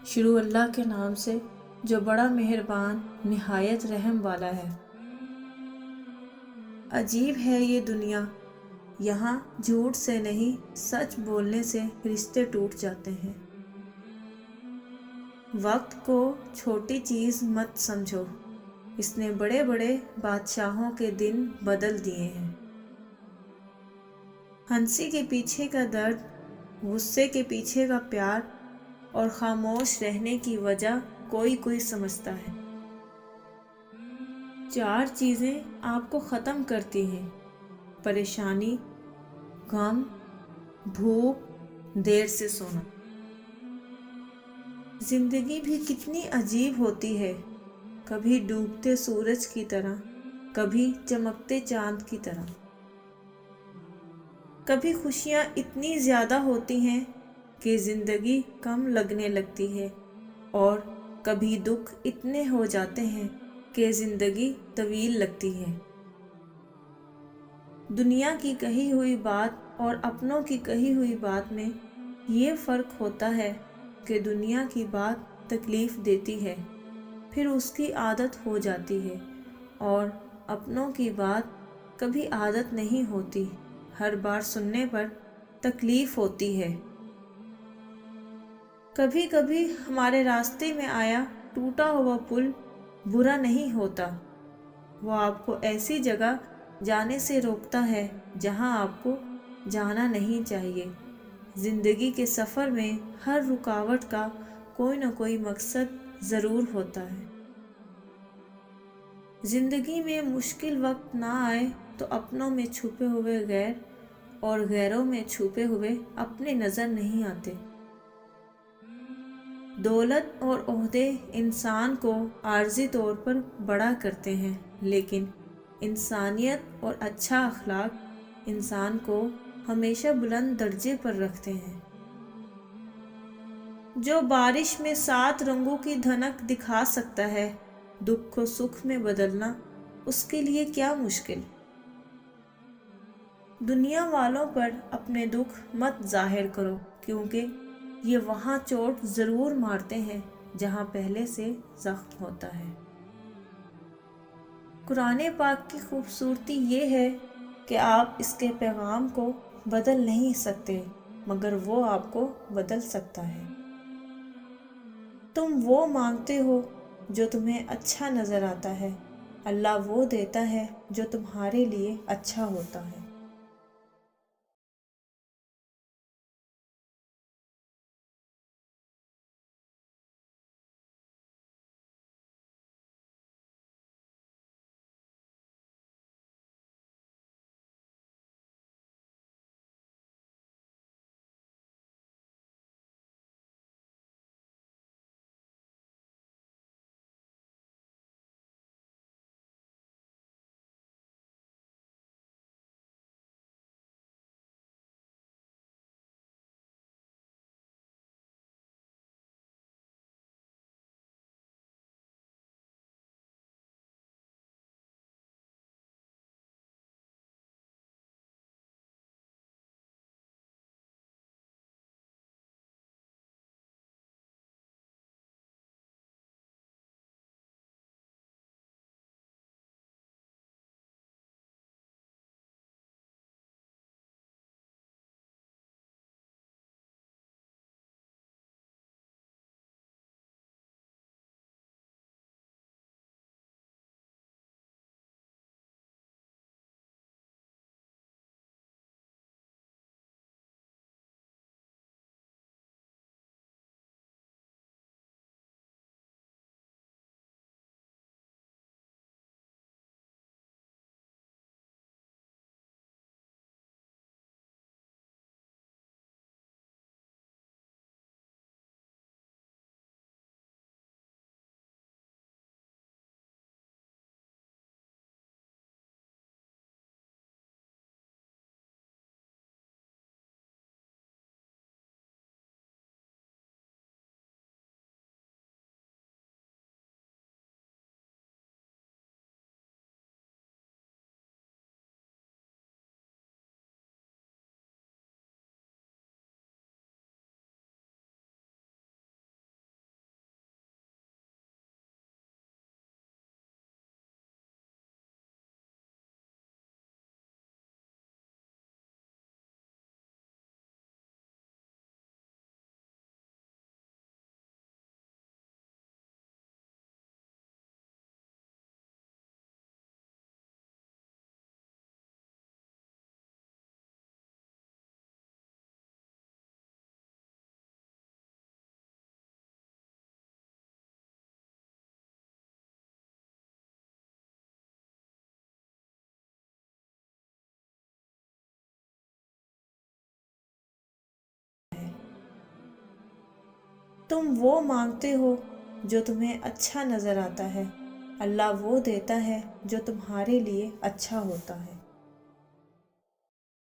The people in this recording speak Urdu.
شروع اللہ کے نام سے جو بڑا مہربان نہایت رحم والا ہے۔ عجیب ہے یہ دنیا، یہاں جھوٹ سے نہیں سچ بولنے سے رشتے ٹوٹ جاتے ہیں۔ وقت کو چھوٹی چیز مت سمجھو، اس نے بڑے بڑے بادشاہوں کے دن بدل دیے ہیں۔ ہنسی کے پیچھے کا درد، غصے کے پیچھے کا پیار اور خاموش رہنے کی وجہ کوئی سمجھتا ہے۔ چار چیزیں آپ کو ختم کرتی ہیں: پریشانی، غم، بھوک، دیر سے سونا۔ زندگی بھی کتنی عجیب ہوتی ہے، کبھی ڈوبتے سورج کی طرح، کبھی چمکتے چاند کی طرح۔ کبھی خوشیاں اتنی زیادہ ہوتی ہیں کہ زندگی کم لگنے لگتی ہے، اور کبھی دکھ اتنے ہو جاتے ہیں کہ زندگی طویل لگتی ہے۔ دنیا کی کہی ہوئی بات اور اپنوں کی کہی ہوئی بات میں یہ فرق ہوتا ہے کہ دنیا کی بات تکلیف دیتی ہے، پھر اس کی عادت ہو جاتی ہے، اور اپنوں کی بات کبھی عادت نہیں ہوتی، ہر بار سننے پر تکلیف ہوتی ہے۔ کبھی کبھی ہمارے راستے میں آیا ٹوٹا ہوا پل برا نہیں ہوتا، وہ آپ کو ایسی جگہ جانے سے روکتا ہے جہاں آپ کو جانا نہیں چاہیے۔ زندگی کے سفر میں ہر رکاوٹ کا کوئی نہ کوئی مقصد ضرور ہوتا ہے۔ زندگی میں مشکل وقت نہ آئے تو اپنوں میں چھپے ہوئے غیر اور غیروں میں چھپے ہوئے اپنے نظر نہیں آتے۔ دولت اور عہدے انسان کو عارضی طور پر بڑا کرتے ہیں، لیکن انسانیت اور اچھا اخلاق انسان کو ہمیشہ بلند درجے پر رکھتے ہیں۔ جو بارش میں 7 رنگوں کی دھنک دکھا سکتا ہے، دکھ کو سکھ میں بدلنا اس کے لیے کیا مشکل؟ دنیا والوں پر اپنے دکھ مت ظاہر کرو، کیونکہ یہ وہاں چوٹ ضرور مارتے ہیں جہاں پہلے سے زخم ہوتا ہے۔ قرآن پاک کی خوبصورتی یہ ہے کہ آپ اس کے پیغام کو بدل نہیں سکتے، مگر وہ آپ کو بدل سکتا ہے۔ تم وہ مانگتے ہو جو تمہیں اچھا نظر آتا ہے، اللہ وہ دیتا ہے جو تمہارے لیے اچھا ہوتا ہے۔ تم وہ مانگتے ہو جو تمہیں اچھا نظر آتا ہے، اللہ وہ دیتا ہے جو تمہارے لیے اچھا ہوتا ہے۔